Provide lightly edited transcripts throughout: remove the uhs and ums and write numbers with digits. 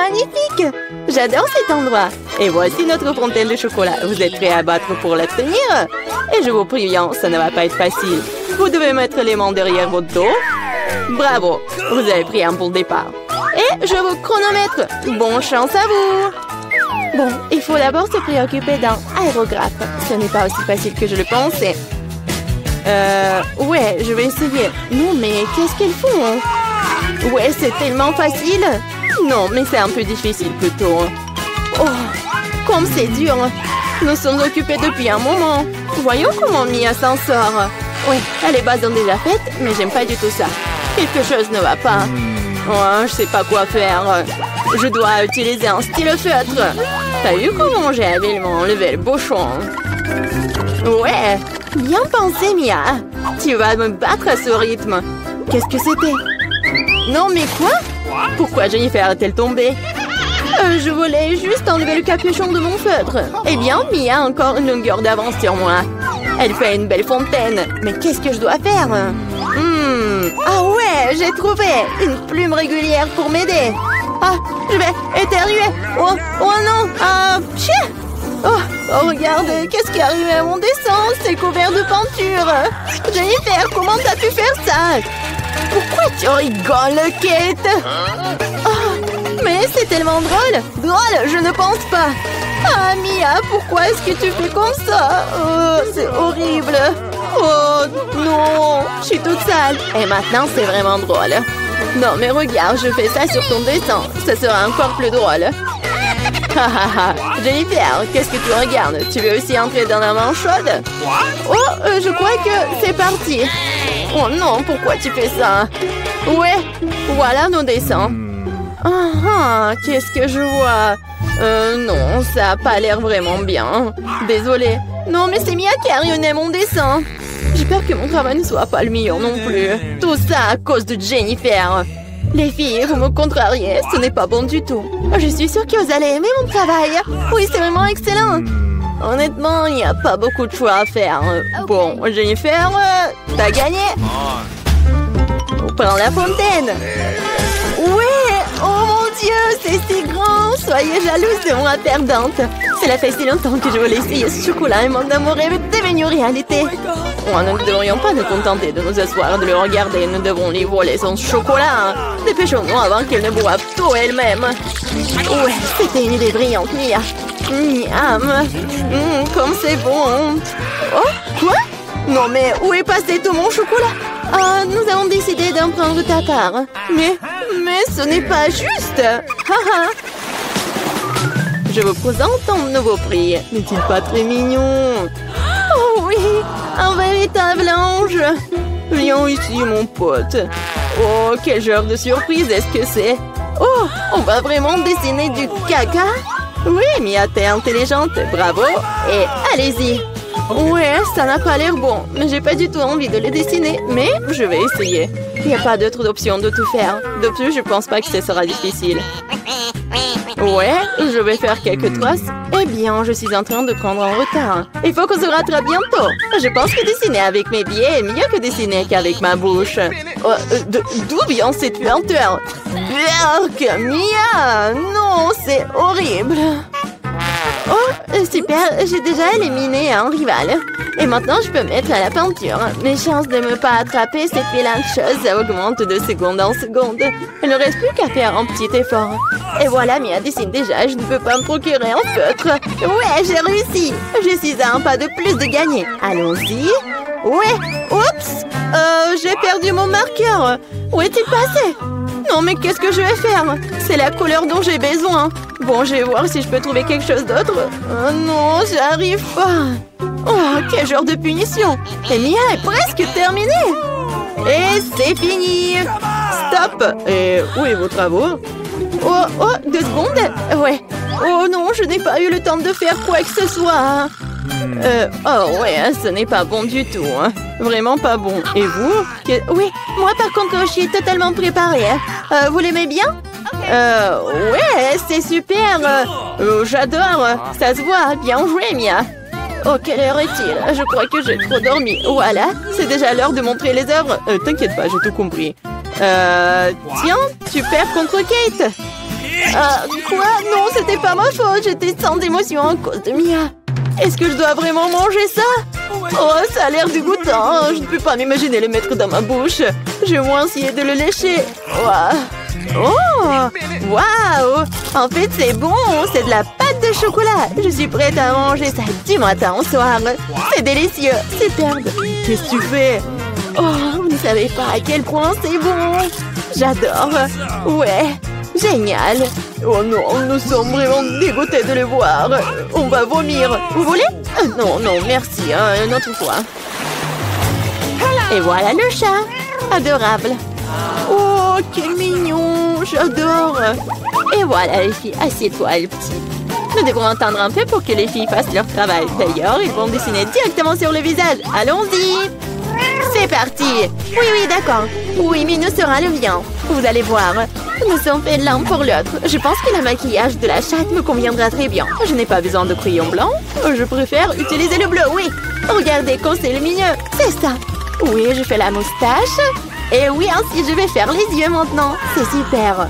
magnifique! J'adore cet endroit. Et voici notre fontaine de chocolat. Vous êtes prêts à battre pour l'obtenir? Et je vous préviens, ça ne va pas être facile. Vous devez mettre les mains derrière votre dos. Bravo, vous avez pris un bon départ. Et je vous chronomètre. Bonne chance à vous! Bon, il faut d'abord se préoccuper d'un aérographe. Ce n'est pas aussi facile que je le pensais. Ouais, je vais essayer. Non, mais qu'est-ce qu'elles font? Ouais, c'est tellement facile. Non, mais c'est un peu difficile plutôt. Oh, comme c'est dur. Nous sommes occupés depuis un moment. Voyons comment Mia s'en sort. Oui, les bases ont déjà faites, mais j'aime pas du tout ça. Quelque chose ne va pas. Oh, je sais pas quoi faire. Je dois utiliser un stylo-feutre. T'as vu comment j'ai habilement enlevé le bouchon? Ouais, bien pensé, Mia. Tu vas me battre à ce rythme. Qu'est-ce que c'était? Non, mais quoi? Pourquoi Jennifer est-elle tombée? Je voulais juste enlever le capuchon de mon feutre. Eh bien, Mia a encore une longueur d'avance sur moi. Elle fait une belle fontaine. Mais qu'est-ce que je dois faire? Ah ouais, j'ai trouvé une plume régulière pour m'aider. Ah, je vais éternuer. Oh non. Ah, chien. Oh, regarde, qu'est-ce qui est arrivé à mon dessin? C'est couvert de peinture. Jennifer, comment t'as pu faire ça? Pourquoi tu rigoles, Kate? Oh, mais c'est tellement drôle. Drôle, je ne pense pas. Ah, Mia, pourquoi est-ce que tu fais comme ça? Oh, c'est horrible. Oh, non, je suis toute sale. Et maintenant, c'est vraiment drôle. Non, mais regarde, je fais ça sur ton dessin. Ça sera encore plus drôle. Jennifer, qu'est-ce que tu regardes? Tu veux aussi entrer dans la main chaude? Oh, je crois que c'est parti. Oh non, pourquoi tu fais ça? Ouais, voilà nos dessins. Qu'est-ce que je vois? Non, ça n'a pas l'air vraiment bien. Désolée. Non, mais c'est Mia qui a ruiné mon dessin. J'espère que mon travail ne soit pas le meilleur non plus. Tout ça à cause de Jennifer. Les filles, vous me contrariez, ce n'est pas bon du tout. Je suis sûre que vous allez aimer mon travail. Oui, c'est vraiment excellent. Honnêtement, il n'y a pas beaucoup de choix à faire. Bon, Jennifer, t'as gagné. On prend la fontaine. Ouais, oh mon Dieu, c'est si grand. Soyez jalouse de moi, perdante. Cela fait si longtemps que je voulais essayer ce chocolat et mon amour est devenu réalité. Oh, nous ne devrions pas nous contenter de nous asseoir et de le regarder. Nous devons lui voler son chocolat. Dépêchons-nous avant qu'elle ne boive tout elle-même. Ouais, c'était une idée brillante, Mia. Miam. Comme c'est bon. Oh, quoi? Non, mais où est passé tout mon chocolat? Ah, nous avons décidé d'en prendre ta part. Mais ce n'est pas juste. Je vous présente un nouveau prix. N'est-il pas très mignon? Oh oui, un véritable ange. Viens ici, mon pote. Oh, quel genre de surprise est-ce que c'est? Oh, on va vraiment dessiner du caca? Oui, Mia, t'es intelligente. Bravo. Et allez-y. Ouais, ça n'a pas l'air bon. Mais j'ai pas du tout envie de le dessiner. Mais je vais essayer. Il n'y a pas d'autre option de tout faire. De plus, je pense pas que ce sera difficile. Ouais, je vais faire quelques traces. Eh bien, je suis en train de prendre un retard. Il faut qu'on se rattrape bientôt. Je pense que dessiner avec mes pieds est mieux que dessiner qu'avec ma bouche. Oh, d'où vient cette lenteur? Berk, Mia! Non, c'est horrible. Oh, super, j'ai déjà éliminé un rival. Et maintenant, je peux mettre à la peinture. Mes chances de ne pas attraper cette vilaine chose augmentent de seconde en seconde. Il ne reste plus qu'à faire un petit effort. Et voilà, Mia dessine déjà, je ne peux pas me procurer un feutre. Ouais, j'ai réussi. Je suis à un pas de plus de gagner. Allons-y. Ouais, oups. J'ai perdu mon marqueur. Où est-il passé? Non, mais qu'est-ce que je vais faire? C'est la couleur dont j'ai besoin. Bon, je vais voir si je peux trouver quelque chose d'autre. Oh non, j'arrive pas. Oh, quel genre de punition. Et Mia est presque terminée. Et c'est fini. Stop. Et où est vos travaux? Oh, 2 secondes. Ouais. Oh non, je n'ai pas eu le temps de faire quoi que ce soit. Oh ouais, ce n'est pas bon du tout. Hein. Vraiment pas bon. Et vous? Oui, moi par contre, je suis totalement préparée. Vous l'aimez bien? Ouais, c'est super. J'adore. Ça se voit. Bien joué, Mia. Oh, quelle heure est-il? Je crois que j'ai trop dormi. Voilà, c'est déjà l'heure de montrer les œuvres. T'inquiète pas, j'ai tout compris. Tiens, tu perds contre Kate. Quoi? Non, c'était pas ma faute. J'étais sans émotion à cause de Mia. Est-ce que je dois vraiment manger ça? Oh, ça a l'air dégoûtant. Je ne peux pas m'imaginer le mettre dans ma bouche. Je vais au moins essayer de le lécher. Oh! Waouh! En fait, c'est bon. C'est de la pâte de chocolat. Je suis prête à manger ça du matin au soir. C'est délicieux. Superbe. Qu'est-ce que tu fais? Oh, vous ne savez pas à quel point c'est bon. J'adore. Ouais. Génial. Oh non, nous sommes vraiment dégoûtés de le voir. On va vomir. Vous voulez? Non, non, merci. Une autre fois. Et voilà le chat. Adorable. Oh, quel mignon. J'adore. Et voilà les filles. Assieds-toi, le petit. Nous devrons attendre un peu pour que les filles fassent leur travail. D'ailleurs, ils vont dessiner directement sur le visage. Allons-y. C'est parti. Oui, oui, d'accord. Oui, mais nous sera le bien. Vous allez voir. Nous sommes faits l'un pour l'autre. Je pense que le maquillage de la chatte me conviendra très bien. Je n'ai pas besoin de crayon blanc. Je préfère utiliser le bleu, oui. Regardez comme c'est lumineux. C'est ça. Oui, je fais la moustache. Et oui, ainsi je vais faire les yeux maintenant. C'est super.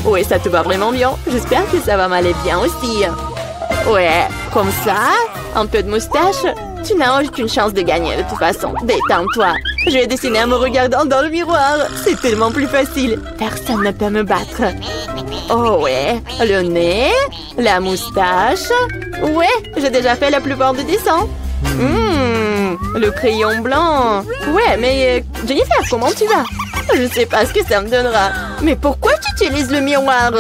Oui, ça te va vraiment bien. J'espère que ça va m'aller bien aussi. Ouais, comme ça. Un peu de moustache. Tu n'as aucune chance de gagner de toute façon. Détends-toi. Je vais dessiner en me regardant dans le miroir. C'est tellement plus facile. Personne ne peut me battre. Oh ouais. Le nez. La moustache. Ouais, j'ai déjà fait la plupart des dessins. Le crayon blanc. Ouais, mais Jennifer, comment tu vas? Je ne sais pas ce que ça me donnera. Mais pourquoi tu utilises le miroir?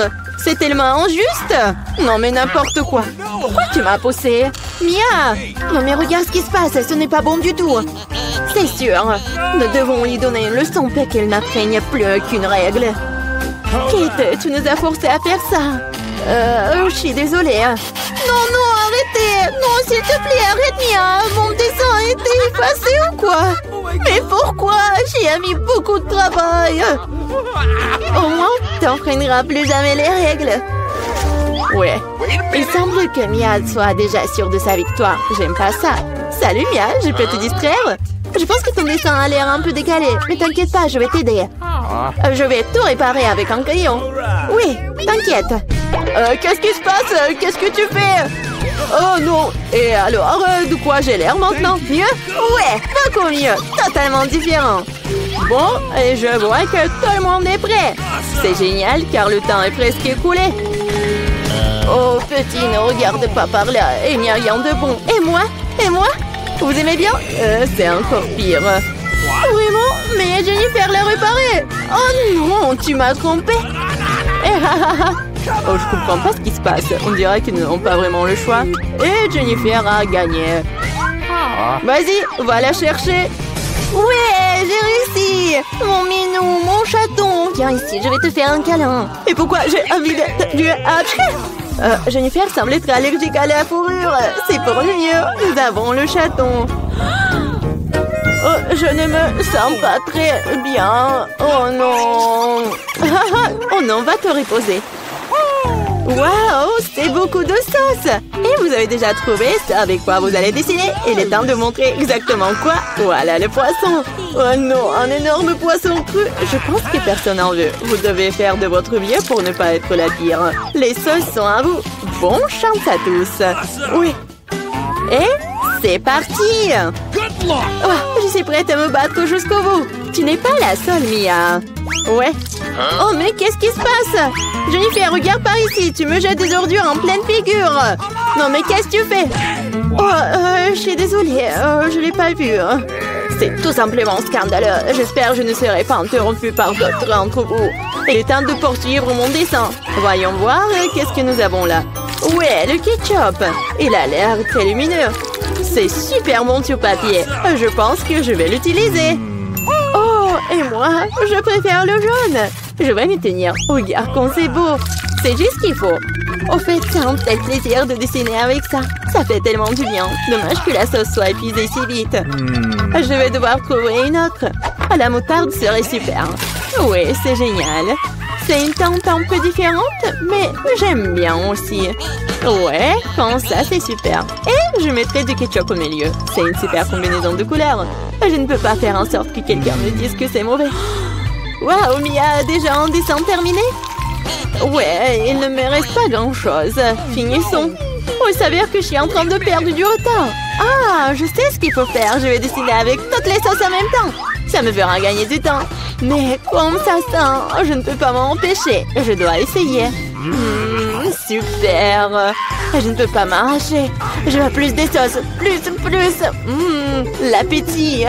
C'est tellement injuste. Non, mais n'importe quoi. Pourquoi tu m'as poussé? Mia! Non, mais regarde ce qui se passe. Ce n'est pas bon du tout. C'est sûr. Nous devons lui donner une leçon pour qu'elle n'apprenne plus aucune règle. Kate, tu nous as forcé à faire ça. Je suis désolée. Non, non, arrêtez. Non, s'il te plaît, arrête, Mia. Mon dessin a été effacé ou quoi? Mais pourquoi? J'y ai mis beaucoup de travail. Au moins, tu n'enfreindras plus jamais les règles. Ouais. Il semble que Mia soit déjà sûre de sa victoire. J'aime pas ça. Salut Mia, je peux te distraire? Je pense que ton dessin a l'air un peu décalé. Mais t'inquiète pas, je vais t'aider. Je vais tout réparer avec un crayon. Oui, t'inquiète. Qu'est-ce qui se passe? Qu'est-ce que tu fais? Oh non. Et alors, de quoi j'ai l'air maintenant? Mieux? Ouais, beaucoup mieux. Totalement différent. Bon, et je vois que tout le monde est prêt. C'est génial car le temps est presque écoulé. Oh, petit, ne regarde pas par là. Il n'y a rien de bon. Et moi? Et moi? Vous aimez bien? C'est encore pire. Vraiment? Mais Jennifer l'a réparé. Oh non, tu m'as trompé. Oh, je comprends pas ce qui se passe. On dirait qu'ils n'ont pas vraiment le choix. Et Jennifer a gagné. Vas-y, va la chercher. Ouais, j'ai réussi. Mon minou, mon chaton. Viens ici, je vais te faire un câlin. Et pourquoi j'ai envie de... Jennifer semble être allergique à la fourrure. C'est pour le mieux. Nous avons le chaton. Oh, je ne me sens pas très bien. Oh non. Oh non, va te reposer. Waouh, c'est beaucoup de sauce. Et vous avez déjà trouvé ce avec quoi vous allez dessiner. Il est temps de montrer exactement quoi. Voilà le poisson. Oh non, un énorme poisson cru. Je pense que personne n'en veut. Vous devez faire de votre mieux pour ne pas être la pire. Les sauces sont à vous. Bonne chance à tous. Oui. Et c'est parti. Oh, je suis prête à me battre jusqu'au bout. Tu n'es pas la seule, Mia. Ouais. Oh, mais qu'est-ce qui se passe? Jennifer, regarde par ici. Tu me jettes des ordures en pleine figure. Non, mais qu'est-ce que tu fais? Oh, je suis désolée. Je l'ai pas vu. C'est tout simplement scandaleux. J'espère que je ne serai pas interrompue par d'autres d'entre vous. Il est temps de poursuivre mon dessin. Voyons voir qu'est-ce que nous avons là. Ouais, le ketchup. Il a l'air très lumineux. C'est super bon sur papier. Je pense que je vais l'utiliser. Oh, et moi, je préfère le jaune. Je vais m'y tenir. Regarde comme c'est beau. C'est juste ce qu'il faut. Au fait, c'est un tel plaisir de dessiner avec ça. Ça fait tellement du bien. Dommage que la sauce soit épuisée si vite. Je vais devoir trouver une autre. La moutarde serait super. Oui, c'est génial. C'est une teinte un peu différente, mais j'aime bien aussi. Ouais, comme ça, c'est super. Et je mettrai du ketchup au milieu. C'est une super combinaison de couleurs. Je ne peux pas faire en sorte que quelqu'un me dise que c'est mauvais. Waouh, Mia a déjà un dessin terminé? Ouais, il ne me reste pas grand-chose. Finissons. Oh, il s'avère que je suis en train de perdre du temps. Ah, je sais ce qu'il faut faire. Je vais dessiner avec toutes les sauces en même temps. Ça me fera gagner du temps. Mais comme ça sent, je ne peux pas m'en empêcher. Je dois essayer. Super. Je ne peux pas m'arracher. Je veux plus des sauces. Plus. L'appétit.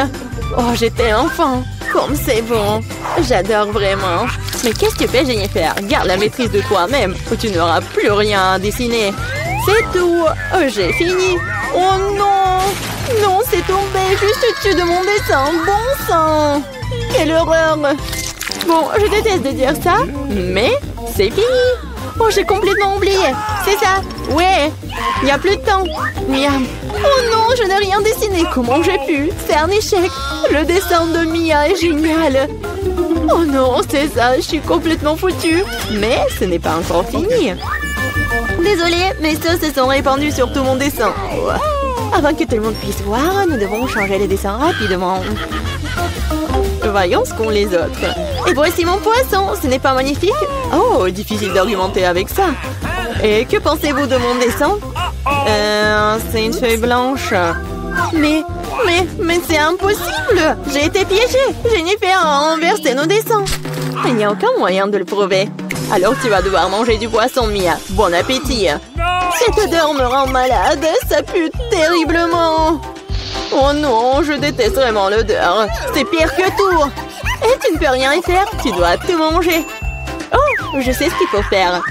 Oh, j'ai tellement faim. Comme c'est bon. J'adore vraiment. Mais qu'est-ce que tu fais, Jennifer? Garde la maîtrise de toi-même ou tu n'auras plus rien à dessiner. C'est tout. J'ai fini. Oh non. Non, c'est tombé juste au-dessus de mon dessin. Bon sang. Quelle horreur. Bon, je déteste de dire ça, mais c'est fini. Oh, j'ai complètement oublié. C'est ça. Ouais. Il n'y a plus de temps. Miam. Oh non, je n'ai rien dessiné. Comment j'ai pu? C'est un échec. Le dessin de Mia est génial. Oh non, c'est ça. Je suis complètement foutue. Mais ce n'est pas encore fini. Désolée, mes sauces se sont répandues sur tout mon dessin. Avant que tout le monde puisse voir, nous devons changer les dessins rapidement. Voyons ce qu'ont les autres. Et voici mon poisson. Ce n'est pas magnifique? Oh, difficile d'argumenter avec ça. Et que pensez-vous de mon dessin? C'est une feuille blanche. Mais c'est impossible. J'ai été piégée. Jennifer a renversé nos dessins. Il n'y a aucun moyen de le prouver. Alors tu vas devoir manger du poisson, Mia. Bon appétit. Cette odeur me rend malade. Ça pue terriblement. Oh non, je déteste vraiment l'odeur. C'est pire que tout. Et tu ne peux rien y faire. Tu dois tout manger. Oh, je sais ce qu'il faut faire.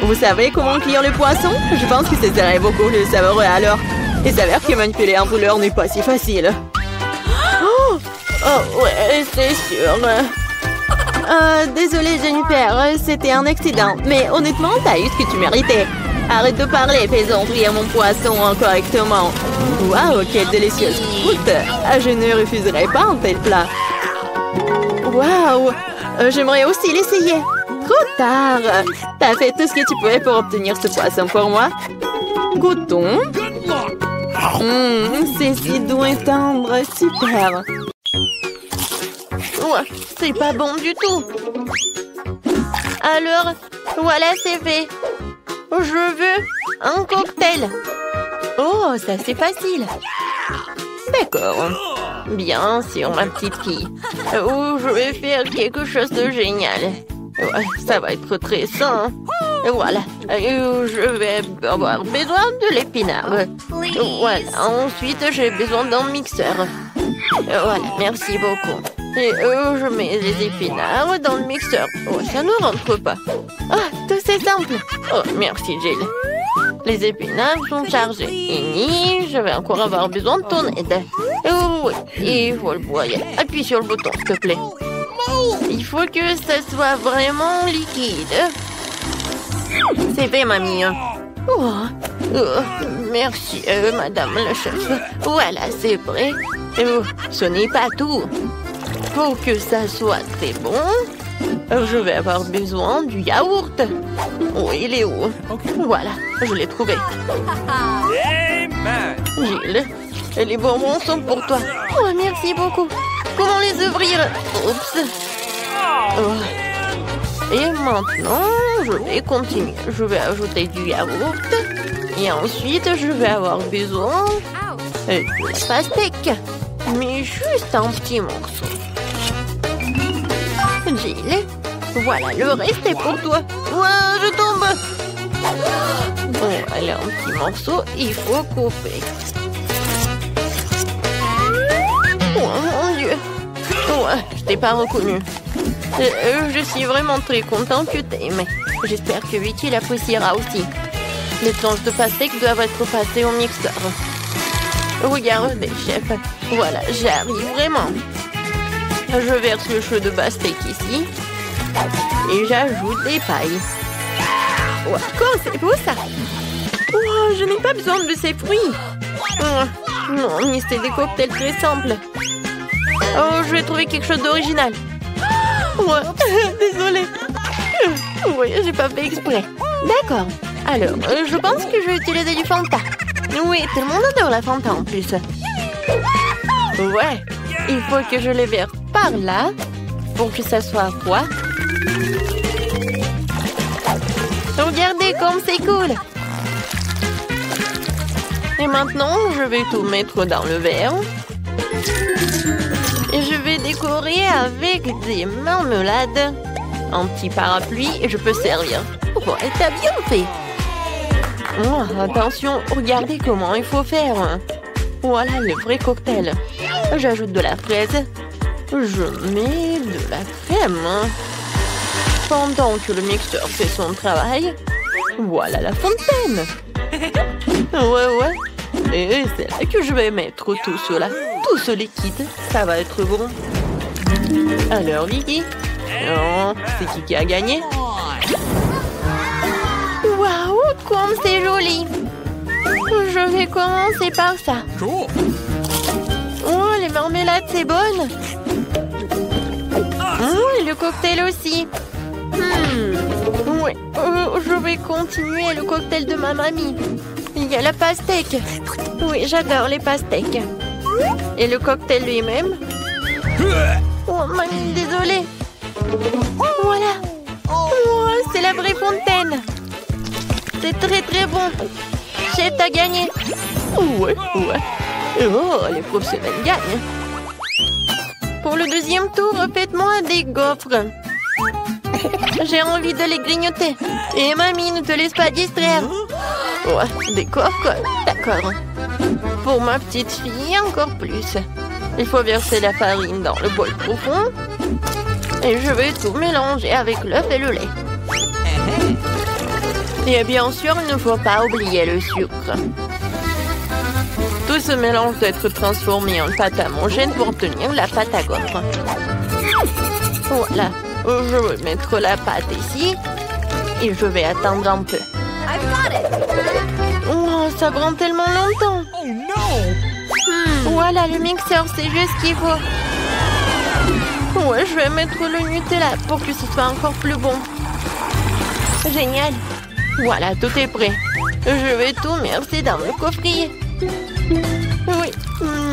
Vous savez comment cuire le poisson? Je pense que ce serait beaucoup plus savoureux alors. Il s'avère que manipuler un brûleur n'est pas si facile. Oh ouais, c'est sûr. Désolée Jennifer, c'était un accident. Mais honnêtement, t'as eu ce que tu méritais. Arrête de parler, faisons frire mon poisson correctement. Waouh, quelle délicieuse croûte. Je ne refuserai pas un tel plat. Waouh, j'aimerais aussi l'essayer. Trop tard. T'as fait tout ce que tu pouvais pour obtenir ce poisson pour moi. Goûtons. C'est si doux et tendre. Super. Ouais, c'est pas bon du tout. Alors, voilà, c'est fait. Je veux un cocktail. Oh, ça c'est facile. D'accord. Bien sûr, ma petite fille. Oh, je vais faire quelque chose de génial. Ouais, ça va être très sain. Voilà. Je vais avoir besoin de l'épinard. Voilà. Ensuite, j'ai besoin d'un mixeur. Voilà, merci beaucoup. Et je mets les épinards dans le mixeur. Oh, ça ne rentre pas. Ah, tout c'est simple. Oh, merci, Jill. Les épinards sont chargés. Et je vais encore avoir besoin de ton aide. Oh, oui, il faut le broyer. Appuie sur le bouton, s'il te plaît. Il faut que ça soit vraiment liquide. C'est fait, mamie. Oh, merci, madame la chef. Voilà, c'est prêt. Oh, ce n'est pas tout. Pour que ça soit très bon, je vais avoir besoin du yaourt. Oh, il est où? Voilà, je l'ai trouvé. Jill, les bonbons sont pour toi. Oh, merci beaucoup. Comment les ouvrir? Oups. Oh. Et maintenant, je vais continuer. Je vais ajouter du yaourt. Et ensuite, je vais avoir besoin de la pastèque. Mais juste un petit morceau. Jill, voilà, le reste est pour toi. Ouah, je tombe. Bon, allez, un petit morceau, il faut couper. Oh mon Dieu. Ouais, je t'ai pas reconnu. Je suis vraiment très contente que t'aimes. J'espère que Vicky l'appréciera aussi. Les tranches de pastèque doivent être passées au mixeur. Regardez, chef. Voilà, j'arrive vraiment. Je verse le chou de pastèque ici. Et j'ajoute des pailles. Wow, c'est beau ça. Oh, je n'ai pas besoin de ces fruits. Oh, non, mais c'est des cocktails très simples. Oh, je vais trouver quelque chose d'original. Ouais, désolée. Oui, j'ai pas fait exprès. D'accord. Alors, je pense que je vais utiliser du Fanta. Oui, tout le monde adore la Fanta en plus. Ouais, il faut que je les verse par là pour que ça soit froid. comme c'est cool! Et maintenant, je vais tout mettre dans le verre. Et je vais décorer avec des marmelades. Un petit parapluie et je peux servir. Oh, et t'as bien fait! Oh, attention, regardez comment il faut faire. Voilà le vrai cocktail. J'ajoute de la fraise. Je mets de la crème. Pendant que le mixeur fait son travail, voilà la fontaine. Ouais. Et c'est là que je vais mettre tout cela. Tout ce liquide, ça va être bon. Alors, Lily, oh, c'est qui a gagné? Waouh, comme c'est joli! Je vais commencer par ça. Oh, les marmelades, c'est bonne. Oh, et le cocktail aussi. Ouais, je vais continuer le cocktail de ma mamie. Il y a la pastèque. Oui, j'adore les pastèques. Et le cocktail lui-même. Oh, mamie, désolée. Voilà. Oh, c'est la vraie fontaine. C'est très très bon. Chef, t'as gagné. Ouais. Oh, les professionnels gagnent. Pour le deuxième tour, faites-moi des gaufres. J'ai envie de les grignoter. Et mamie, ne te laisse pas distraire. Ouais, des gaufres, d'accord. Pour ma petite fille, encore plus. Il faut verser la farine dans le bol profond. Et je vais tout mélanger avec l'œuf et le lait. Et bien sûr, il ne faut pas oublier le sucre. Tout ce mélange doit être transformé en pâte à homogène pour obtenir la pâte à gaufres. Voilà, je vais mettre la pâte ici et je vais attendre un peu. Oh, ça prend tellement longtemps. Voilà, le mixeur, c'est juste ce qu'il faut. Ouais, je vais mettre le Nutella pour que ce soit encore plus bon. Génial. Voilà, tout est prêt. Je vais tout verser dans le coffrier. Oui,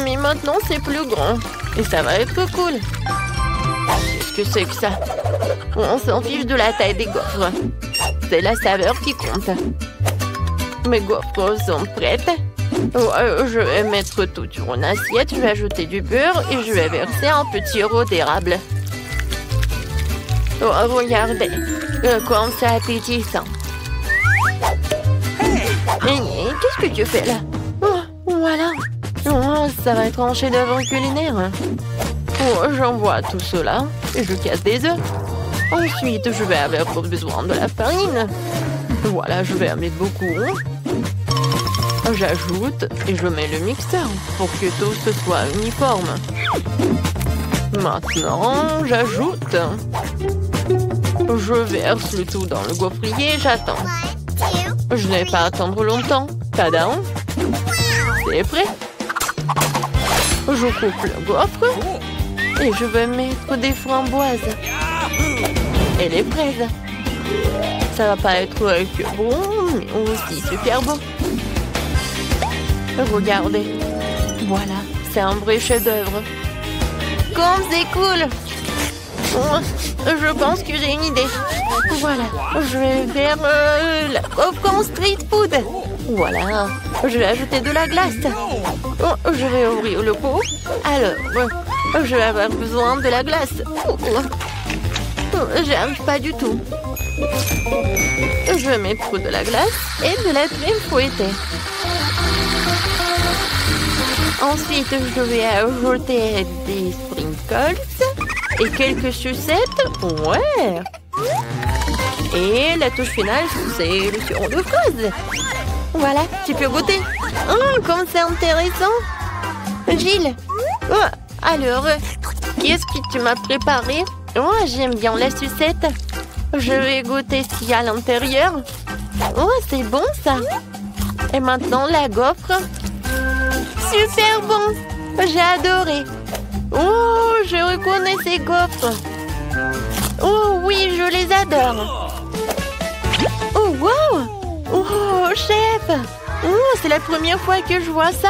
mais maintenant c'est plus grand. Et ça va être cool. Qu'est-ce que c'est que ça? On s'en fiche de la taille des gaufres. C'est la saveur qui compte. Mes gaufres sont prêtes. Je vais mettre tout sur une assiette. Je vais ajouter du beurre et je vais verser un petit sirop d'érable. Oh, regardez. Comme c'est appétissant. Qu'est-ce que tu fais là? Oh, voilà. Oh, ça va être un chef-d'œuvre culinaire. Oh, j'envoie tout cela et je casse des œufs. Ensuite, je vais avoir besoin de la farine. Voilà, je vais en mettre beaucoup. J'ajoute et je mets le mixeur pour que tout ce soit uniforme. Maintenant, j'ajoute. Je verse le tout dans le gaufrier et j'attends. Je n'ai pas à attendre longtemps. Tadam! C'est prêt. Je coupe le gaufre et je vais mettre des framboises et les fraises. Ça va pas être que bon, mais aussi super beau. Regardez. Voilà, c'est un vrai chef-d'œuvre. Comme c'est cool! Je pense que j'ai une idée. Voilà, je vais faire la gaufre en street food. Voilà, je vais ajouter de la glace. Oh, je vais ouvrir le pot. Alors, je vais avoir besoin de la glace. J'y arrive pas du tout. Je vais mettre de la glace et de la crème fouettée. Ensuite, je vais ajouter des sprinkles et quelques sucettes. Ouais. Et la touche finale, c'est le sirop de fraise. Voilà, tu peux goûter. Oh, comme c'est intéressant. Gilles. Oh, alors, qu'est-ce que tu m'as préparé? Oh, j'aime bien la sucette. Je vais goûter ce qu'il y a à l'intérieur. Oh, c'est bon ça. Et maintenant, la gaufre. Super bon. J'ai adoré. Oh, je reconnais ces gaufres. Oh oui, je les adore. Oh, wow. Oh, chef. Oh, c'est la première fois que je vois ça.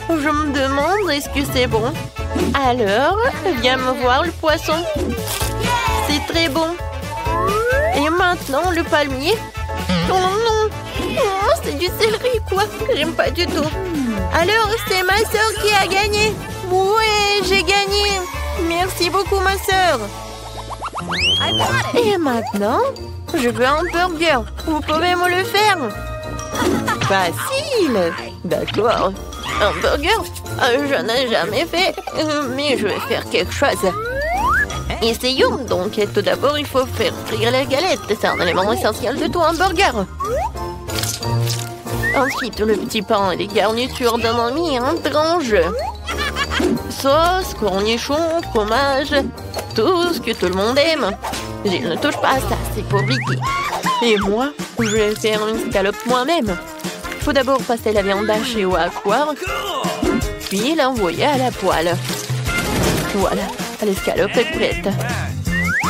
Je me demande, est-ce que c'est bon? Alors, viens me voir le poisson. C'est très bon. Et maintenant, le palmier. Oh non! Oh, c'est du céleri, quoi! J'aime pas du tout. Alors, c'est ma sœur qui a gagné. Ouais, j'ai gagné. Merci beaucoup, ma sœur. Et maintenant, je veux un burger. Vous pouvez me le faire? Facile. D'accord. Un burger? Je n'ai jamais fait, mais je vais faire quelque chose. Essayons donc. Tout d'abord, il faut faire frire les galettes. C'est un élément essentiel de tout un burger. Ensuite, le petit pain et les garnitures de mamie étrange. Sauce, cornichons, fromage, tout ce que tout le monde aime. Je ne touche pas à ça, c'est pour Vicky. Et moi, je vais faire une scalope moi-même. Faut d'abord passer la viande hachée au hachoir, puis l'envoyer à la poêle. Voilà, l'escalope est prête.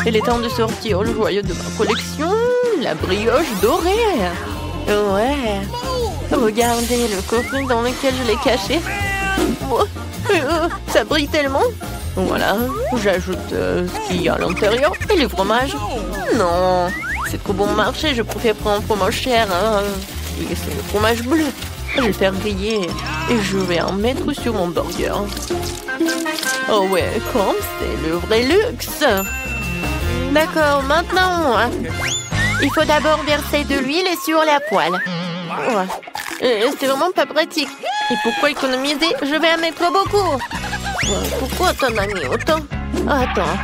Il est temps de sortir le joyau de ma collection, la brioche dorée. Ouais. Regardez le coffret dans lequel je l'ai caché. Oh, ça brille tellement. Voilà, j'ajoute ce qu'il y a à l'intérieur et le fromage. Non, c'est trop bon marché, je préfère prendre un fromage cher. Hein. Et c'est le fromage bleu. Je vais le faire griller et je vais en mettre sur mon burger. Oh ouais, comme c'est le vrai luxe. D'accord, maintenant, il faut d'abord verser de l'huile sur la poêle. Ouais. C'est vraiment pas pratique. Et pourquoi économiser? Je vais en mettre beaucoup. Pourquoi t'en as mis autant? Attends.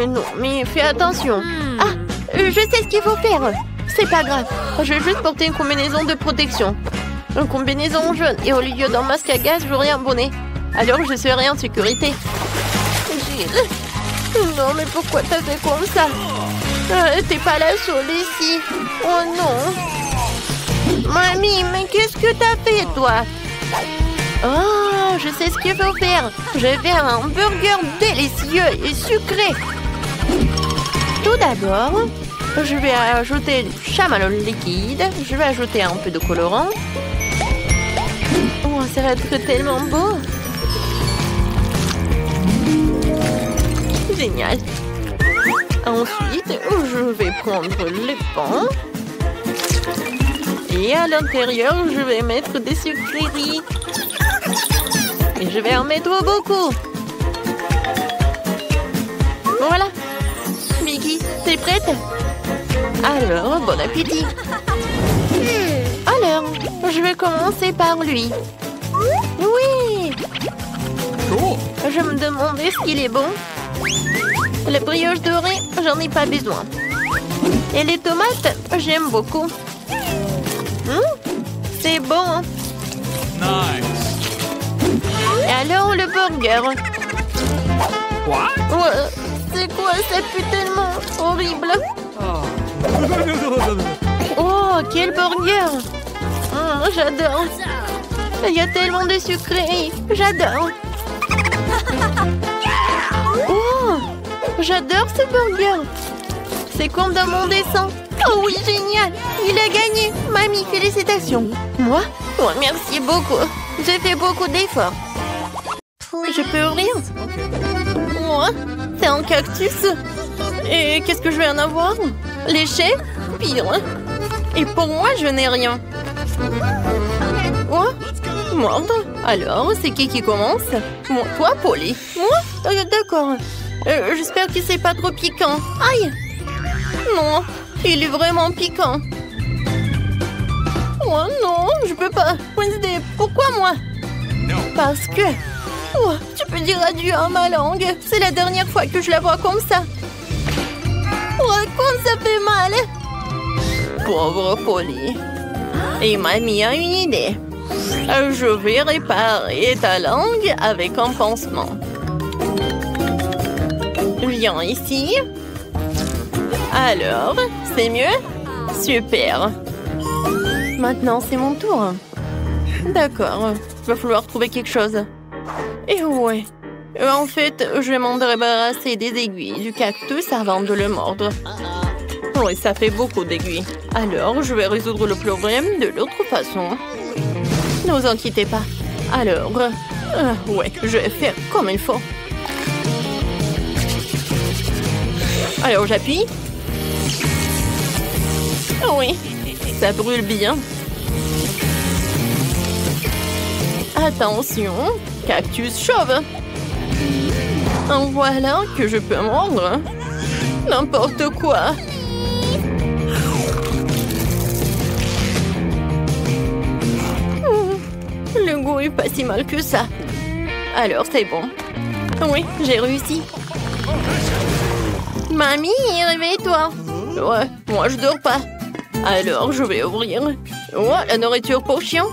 Non, mais fais attention. Ah, je sais ce qu'il faut faire. C'est pas grave. Je vais juste porter une combinaison de protection. Une combinaison jaune. Et au lieu d'un masque à gaz, j'aurai un bonnet. Alors je serai en sécurité. Gilles. Non, mais pourquoi t'as fait comme ça? T'es pas la seule ici. Oh non. Mamie, mais qu'est-ce que t'as fait, toi? Oh, je sais ce qu'il faut faire. Je vais faire un burger délicieux et sucré. Tout d'abord, je vais ajouter du chamallow liquide. Je vais ajouter un peu de colorant. Oh, ça va être tellement beau. Génial. Ensuite, je vais prendre les pains. Et à l'intérieur, je vais mettre des sucreries. Et je vais en mettre beaucoup. Voilà. Vicky, t'es prête? Alors, bon appétit. Alors, je vais commencer par lui. Oui. Je me demandais ce qu'il est bon. La brioche dorée, j'en ai pas besoin. Et les tomates, j'aime beaucoup. C'est bon. Nice. Et alors le burger. What? Ouais, c'est quoi? Ça pue tellement horrible. Oh, quel burger. J'adore. Il y a tellement de sucreries. J'adore. Oh, j'adore ce burger. C'est comme dans mon dessin. Oh oui, génial. Il a gagné. Mamie, félicitations. Moi? Oh, merci beaucoup. J'ai fait beaucoup d'efforts. Je peux ouvrir? Moi? C'est un cactus. Et qu'est-ce que je vais en avoir? Léché? Pire. Et pour moi, je n'ai rien. Quoi? Merde. Alors, c'est qui commence? Moi, toi, Polly. Moi? D'accord. J'espère que c'est pas trop piquant. Aïe! Non, il est vraiment piquant. Oh non, je peux pas. Wednesday, pourquoi moi? Parce que... Oh, tu peux dire adieu à ma langue. C'est la dernière fois que je la vois comme ça. Oh, comme ça fait mal. Pauvre Polly. Et mamie a une idée. Je vais réparer ta langue avec un pansement. Viens ici. Alors, c'est mieux? Super. Maintenant, c'est mon tour. D'accord, il va falloir trouver quelque chose. Et ouais. En fait, je vais m'en débarrasser des aiguilles du cactus avant de le mordre. Oui, ça fait beaucoup d'aiguilles. Alors, je vais résoudre le problème de l'autre façon. Ne vous inquiétez pas. Alors, ouais, je vais faire comme il faut. Alors, j'appuie. Oui, Ça brûle bien. Attention, cactus chauve. En voilà que je peux mordre. N'importe quoi. Le goût est pas si mal que ça. Alors c'est bon. Oui, j'ai réussi. Mamie, réveille-toi. Ouais, moi je dors pas. Alors je vais ouvrir. Ouais, la nourriture pour chien.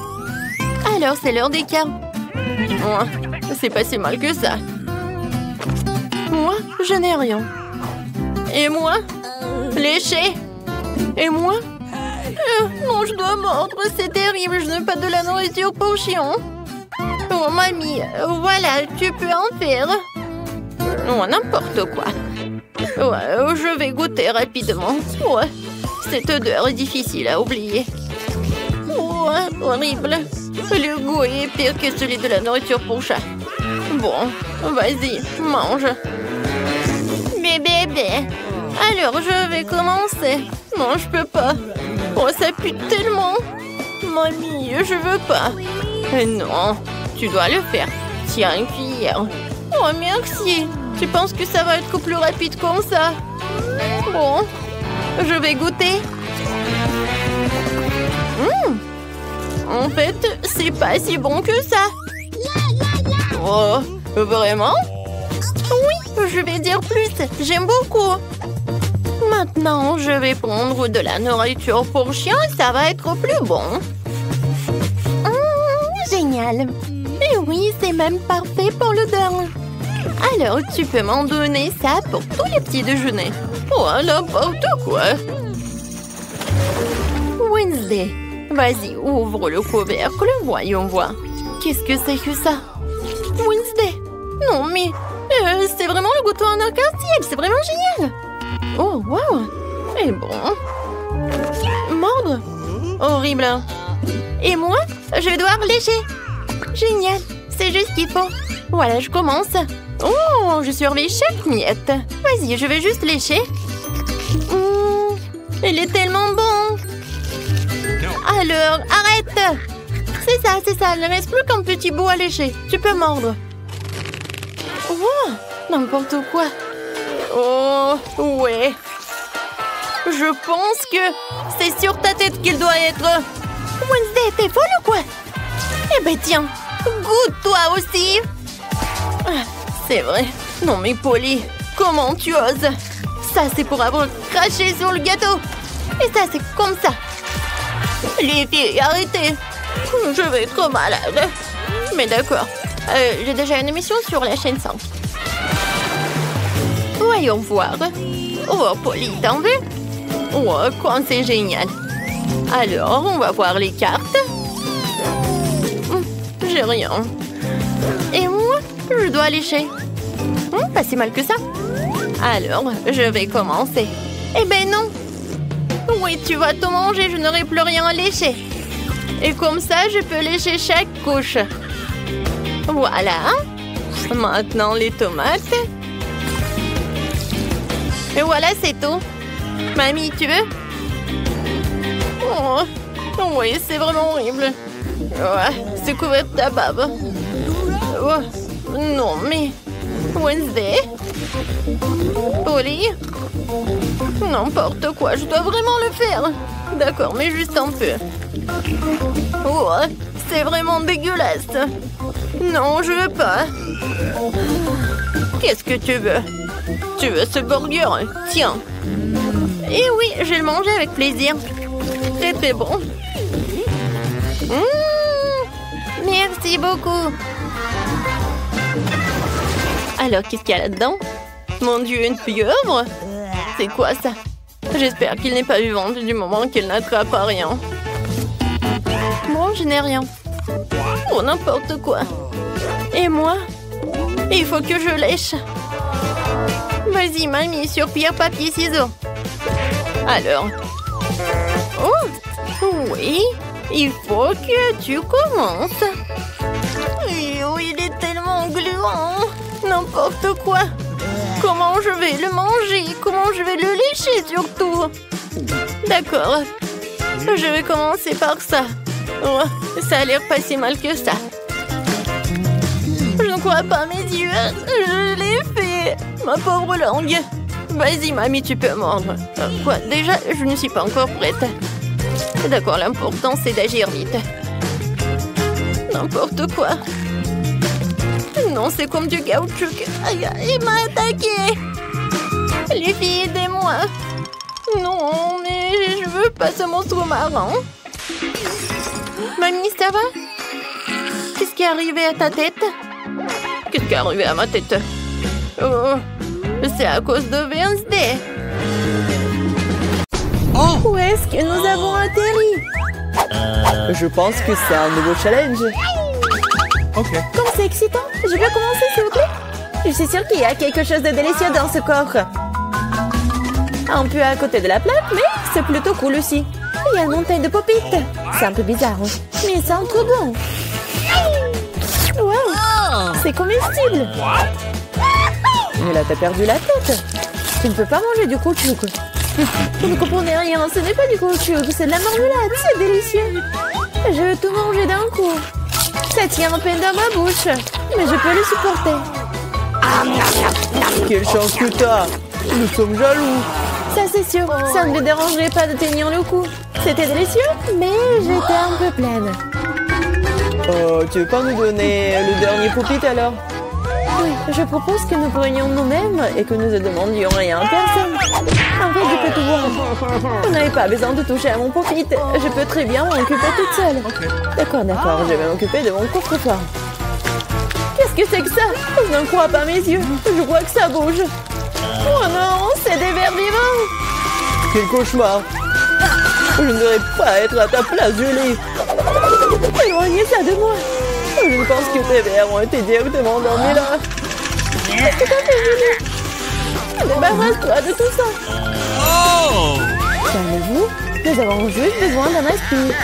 Alors c'est l'heure des câlins. Ouais, c'est pas si mal que ça. Moi, je n'ai rien. Et moi? Léché. Et moi? Non, je dois mordre, c'est terrible, je n'ai pas de la nourriture pour chien. Oh, mamie, voilà, tu peux en faire. Oh, n'importe quoi. Ouais, je vais goûter rapidement. Ouais, cette odeur est difficile à oublier. Ouais, horrible. Le goût est pire que celui de la nourriture pour chat. Bon, vas-y, mange. Bébé. Alors, je vais commencer. Non, je peux pas. Oh, ça pue tellement. Mamie, je veux pas. Non, tu dois le faire. Tiens, une cuillère. Oh, merci. Tu penses que ça va être plus rapide comme ça? Bon, je vais goûter. En fait, c'est pas si bon que ça. Oh, vraiment? Oui, je vais dire plus. J'aime beaucoup. Maintenant, je vais prendre de la nourriture pour chien et ça va être plus bon. Génial. Et oui, c'est même parfait pour l'odeur. Alors, tu peux m'en donner ça pour tous les petits déjeuners. Oh, n'importe quoi. Wednesday. Vas-y, ouvre le couvercle, voyons voir. Qu'est-ce que c'est que ça? Wednesday. Non, mais c'est vraiment le gâteau en arc-en-ciel. C'est vraiment génial. Oh, wow. Et bon. Mordre. Horrible. Et moi, je vais devoir lécher. Génial. C'est juste ce qu'il faut. Voilà, je commence. Oh, je surveille chaque miette. Vas-y, je vais juste lécher. Il est tellement bon. Alors, arrête. C'est ça. Il ne reste plus qu'un petit bout à lécher. Tu peux mordre. Oh, n'importe quoi. Oh, ouais. Je pense que c'est sur ta tête qu'il doit être. Wednesday, t'es folle ou quoi? Eh ben tiens, goûte toi aussi. C'est vrai. Non mais Polly, comment tu oses? Ça c'est pour avoir craché sur le gâteau. Et ça c'est comme ça. Les filles, arrêtez. Je vais être malade. Mais d'accord. J'ai déjà une émission sur la chaîne 5. Voyons voir. Oh, Polly, t'en veux? Oh, quoi, c'est génial. Alors, on va voir les cartes. J'ai rien. Et moi, je dois lécher. Pas si mal que ça. Alors, je vais commencer. Eh ben non. Oui, tu vas tout manger, je n'aurai plus rien à lécher. Et comme ça, je peux lécher chaque couche. Voilà. Maintenant, les tomates. Et voilà, c'est tout. Mamie, tu veux? Oh, oui, c'est vraiment horrible. Ouais, c'est couvert de ta bave. Oh, non, mais... Wednesday? Polly? N'importe quoi, je dois vraiment le faire. D'accord, mais juste un peu. Oh, c'est vraiment dégueulasse. Non, je veux pas. Qu'est-ce que tu veux? Tu veux ce burger? Tiens. Eh oui, je vais le manger avec plaisir. C'est très bon. Merci beaucoup. Alors, qu'est-ce qu'il y a là-dedans? Mon Dieu, une pieuvre? C'est quoi ça? J'espère qu'il n'est pas vivant du moment qu'il n'attrape à rien. Bon, je n'ai rien. Oh, n'importe quoi. Et moi? Il faut que je lèche. Vas-y, mamie, sur pierre, papier, ciseaux. Alors. Oh, oui. Il faut que tu commences. Oh, il est tellement gluant. N'importe quoi. Comment je vais le manger? Comment je vais le lécher surtout? D'accord. Je vais commencer par ça. Oh, ça a l'air pas si mal que ça. Je ne crois pas mes yeux. Je l'ai fait. Ma pauvre langue. Vas-y, mamie, tu peux mordre. Quoi? Déjà, je ne suis pas encore prête. D'accord, l'important, c'est d'agir vite. N'importe quoi. Non, c'est comme du caoutchouc. Aïe, il m'a attaqué. Les filles, aidez-moi. Non, mais je veux pas ce monstre marin. Mamie, ça va? Qu'est-ce qui est arrivé à ta tête? Qu'est-ce qui est arrivé à ma tête? Oh, c'est à cause de Wednesday. Où est-ce que nous avons atterri? Je pense que c'est un nouveau challenge. Ok. Comme c'est excitant. Je peux commencer, s'il vous plaît? Je suis sûre qu'il y a quelque chose de délicieux dans ce coffre. Un peu à côté de la plaque, mais c'est plutôt cool aussi. Il y a une montagne de pop-it. C'est un peu bizarre, mais ça sent trop bon. Wow, c'est comestible. Mais là, t'as perdu la tête. Tu ne peux pas manger du caoutchouc. Vous ne comprenez rien, ce n'est pas du caoutchouc, c'est de la marmelade, c'est délicieux. Je veux tout manger d'un coup. Ça tient à peine dans ma bouche, mais je peux le supporter. Quelle chance que t'as. Nous sommes jaloux. Ça c'est sûr, ça ne me dérangerait pas de tenir le coup. C'était délicieux, mais j'étais un peu pleine. Oh, tu veux pas nous donner le dernier pop-it alors? Oui, je propose que nous prenions nous-mêmes et que nous ne demandions rien à personne. En fait, je peux tout voir. Vous n'avez pas besoin de toucher à mon pop-it. Je peux très bien m'en occuper toute seule. D'accord, je vais m'occuper de mon coffre-fort. Qu'est-ce que c'est que ça? Je n'en crois pas mes yeux. Je vois que ça bouge. Oh non, c'est des vers vivants. Quel cauchemar. Je ne devrais pas être à ta place, Julie. Éloignez ça de moi. Je pense que tes vers ont été directement endormis là. Qu'est-ce que t'as fait, Julie? Débarrasse-toi de tout ça. Calmez-vous, nous avons juste besoin d'un aspire.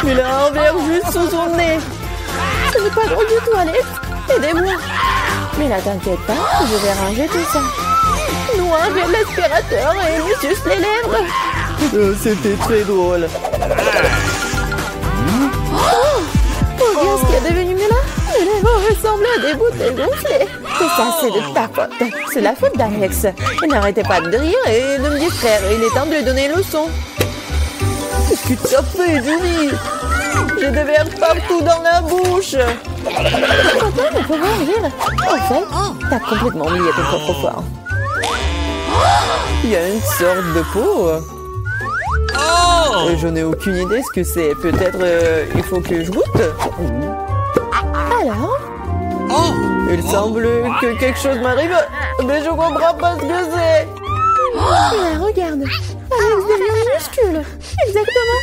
Il a un verre juste sous son nez. Ce n'est pas drôle du tout, Alex. Aidez-moi. Mais là, t'inquiète pas, je vais ranger tout ça. Nous, avec l'aspirateur et il me suce les lèvres. C'était très drôle. Oh, bien ce qui est devenu mieux là. Mes lèvres ressemblent à des bouteilles gonflées. Et ça, c'est de ta faute. C'est la faute d'Alex. Il n'arrêtait pas de rire et de me distraire. Il est temps de lui donner une leçon. Qu'est-ce que tu as fait, Julie? J'ai des vers partout dans la bouche. Attends, mais comment rire? En fait, t'as complètement oublié ton coffre-fort. Il y a une sorte de peau. Je n'ai aucune idée ce que c'est. Peut-être il faut que je goûte. Alors? Il semble que quelque chose m'arrive, mais je comprends pas ce que c'est. Là, regarde. Alex devient minuscule. Exactement.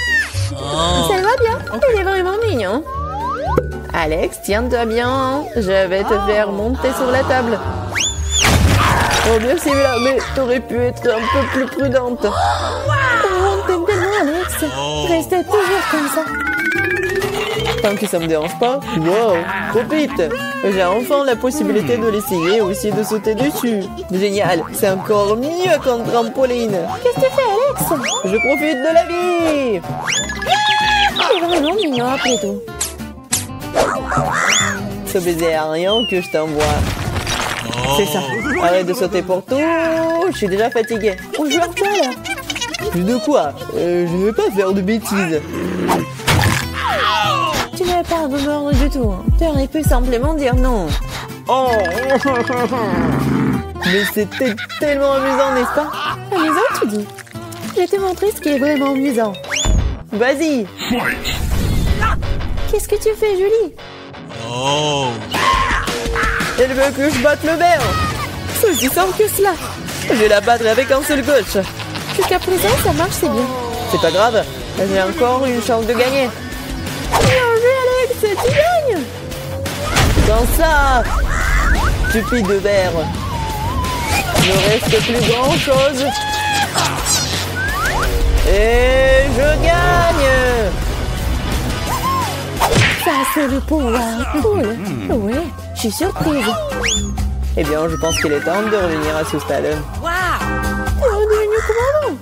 Ça va bien. Il est vraiment mignon. Alex, tiens-toi bien. Je vais te faire monter sur la table. Oh, merci, mais t'aurais pu être un peu plus prudente. Oh, t'aimes tellement, Alex. Restez toujours comme ça. Tant que ça me dérange pas. Wow, trop vite. J'ai enfin la possibilité de l'essayer et aussi de sauter dessus. Génial, c'est encore mieux qu'un trampoline. Qu'est-ce que tu fais, Alex? Je profite de la vie. C'est vraiment mignon après tout. Ce baiser aérien que je t'envoie. C'est ça. Arrête de sauter pour tout. Je suis déjà fatiguée. On joue à quoi, là? De quoi? Je ne vais pas faire de bêtises. Tu n'avais pas à me mordre du tout. Tu aurais pu simplement dire non. Oh. Mais c'était tellement amusant, n'est-ce pas? Amusant, tu dis? Je vais te montrer ce qui est vraiment amusant. Vas-y. Qu'est-ce que tu fais, Julie? Elle veut que je batte le verre. C'est aussi simple que cela. Je vais la battre avec un seul gauche. Jusqu'à présent, ça marche, c'est bien. C'est pas grave. J'ai encore une chance de gagner. Bien joué, Alex, tu gagnes. Dans ça, stupide de verre. Il ne reste plus grand chose. Et je gagne. Ça, c'est le pouvoir. Cool. Oui, je suis surprise. Eh bien, je pense qu'il est temps de revenir à ce stade. T'es redevenu commandant.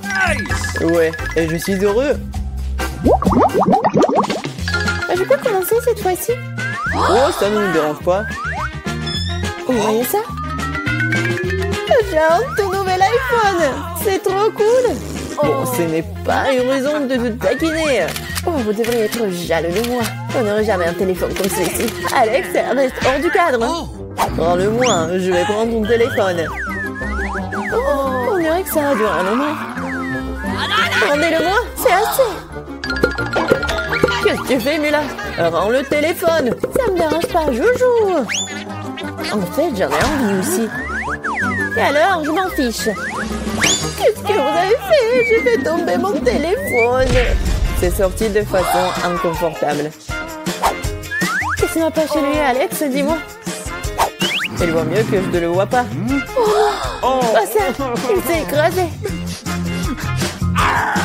Ouais, et je suis heureux. Je peux commencer cette fois-ci? Oh, ça ne nous dérange pas. Vous voyez ça? J'ai un tout nouvel iPhone! C'est trop cool! Bon, ce n'est pas une raison de te taquiner. Oh, vous devriez être jaloux de moi. On n'aurait jamais un téléphone comme celui-ci. Alex, reste hors du cadre. Prends-le-moi, je vais prendre ton téléphone. Oh, on dirait que ça a duré un moment. Rendez-le-moi, c'est assez. Qu'est-ce que tu fais, Mila? Rends le téléphone. Ça me dérange pas, joujou. En fait, j'en ai envie aussi. Et alors, je m'en fiche. Qu'est-ce que vous avez fait? J'ai fait tomber mon téléphone. C'est sorti de façon inconfortable. Qu'est-ce qui m'a pas chez lui, Alex? Dis-moi. Il voit mieux que je ne le vois pas. Oh, ça, il s'est écrasé.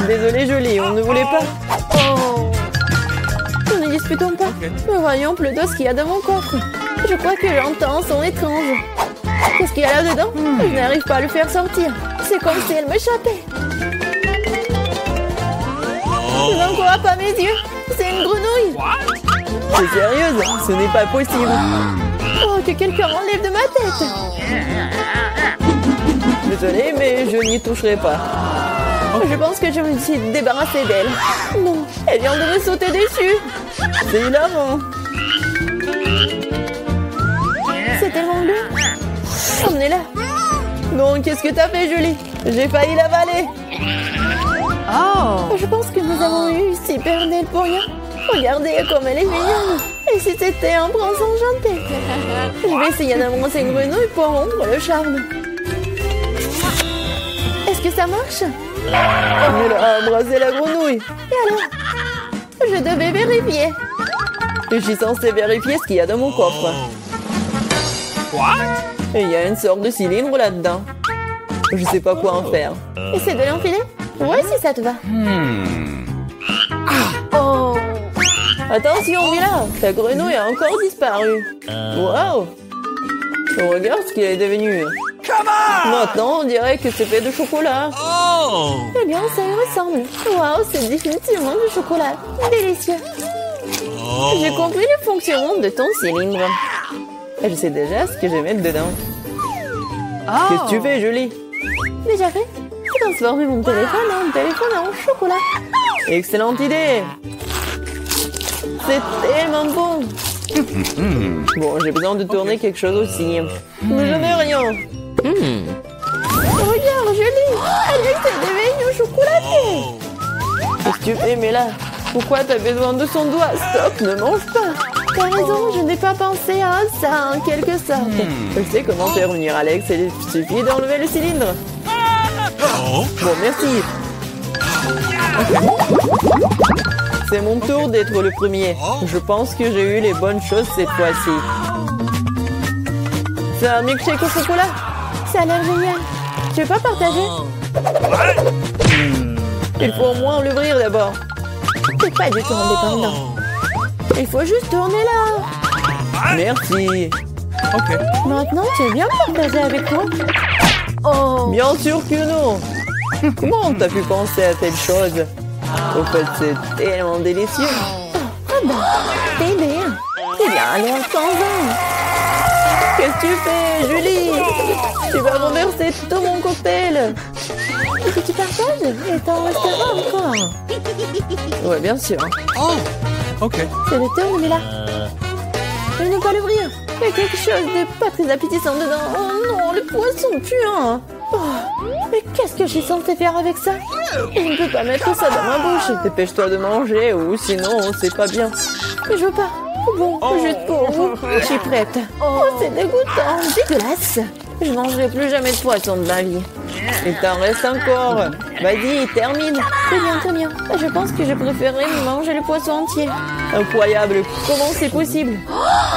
Désolé, jolie, on ne voulait pas. Oh. Nous ne disputons pas. Mais voyons plutôt ce qu'il y a dans mon coffre. Je crois que j'entends un son étrange. Qu'est-ce qu'il y a là-dedans? Je n'arrive pas à le faire sortir. C'est comme si elle m'échappait. Je n'en crois pas mes yeux. C'est une grenouille. T'es sérieuse? Ce n'est pas possible. Oh, que quelqu'un m'enlève de ma tête. Désolé, mais je n'y toucherai pas. Je pense que je me suis débarrassée d'elle. Non, elle vient de me sauter dessus. C'est hilarant. C'est tellement bleu. Emmenez-la. Non, qu'est-ce que t'as fait, Julie? J'ai failli l'avaler. Je pense que nous avons eu super belle pour rien. Regardez comme elle est mignonne. Et si c'était un prince enchanté? Je vais essayer d'embrasser une grenouille pour rompre le charme. Est-ce que ça marche? Elle a embrassé la grenouille. Et alors? Je devais vérifier. Je suis censée vérifier ce qu'il y a dans mon coffre. Et il y a une sorte de cylindre là-dedans. Je sais pas quoi en faire. Essaie de l'enfiler? Ouais, si ça te va. Oh! Attention, Mila, ta grenouille a encore disparu. Wow! Regarde ce qu'il est devenu. Maintenant, on dirait que c'est fait de chocolat. Eh bien, ça y ressemble. Waouh, c'est définitivement du chocolat. Délicieux. J'ai compris le fonctionnement de ton cylindre. Et je sais déjà ce que je vais mettre dedans. Qu'est-ce que tu fais, Julie? Déjà fait? J'ai transformé mon téléphone en téléphone en chocolat. Excellente idée! C'est tellement bon! Bon, j'ai besoin de tourner quelque chose aussi. Mais je n'ai rien. Regarde, Julie! Alex est devenu chocolaté! Qu'est-ce que tu fais, Mila? Pourquoi t'as besoin de son doigt? Stop, ne mange pas! T'as raison, je n'ai pas pensé à ça en quelque sorte. Je sais comment faire venir Alex, il suffit d'enlever le cylindre. Bon, merci. C'est mon tour d'être le premier. Je pense que j'ai eu les bonnes choses cette fois-ci. C'est un milkshake au chocolat. Ça a l'air génial. Tu veux pas partager? Il faut au moins l'ouvrir d'abord. T'es pas du tout indépendant. Il faut juste tourner là. Merci. Maintenant, tu veux bien partager avec moi? Oh! Bien sûr que non. Comment t'as pu penser à telle chose? Au fait, c'est tellement délicieux. Ah bah, bébé. Eh bien, alors, t'en Qu'est-ce que tu fais, Julie? Tu vas renverser tout mon cocktail. Est-ce que tu partages? Et t'en resteras encore. Ouais, bien sûr. C'est le tour, Mila. Je ne peux pas l'ouvrir. Il y a quelque chose de pas très appétissant dedans. Oh non, le poisson puant. Oh, mais qu'est-ce que je suis censée faire avec ça? Je ne peux pas mettre ça dans ma bouche. Dépêche-toi de manger ou sinon c'est pas bien. Mais je veux pas. Bon, juste pour vous. Je suis prête. Oh, c'est dégoûtant. Dégueulasse. Je ne mangerai plus jamais de poisson de ma vie. Il t'en reste encore. Vas-y, termine. Très bien, très bien. Je pense que je préférerais manger le poisson entier. Incroyable. Comment c'est possible?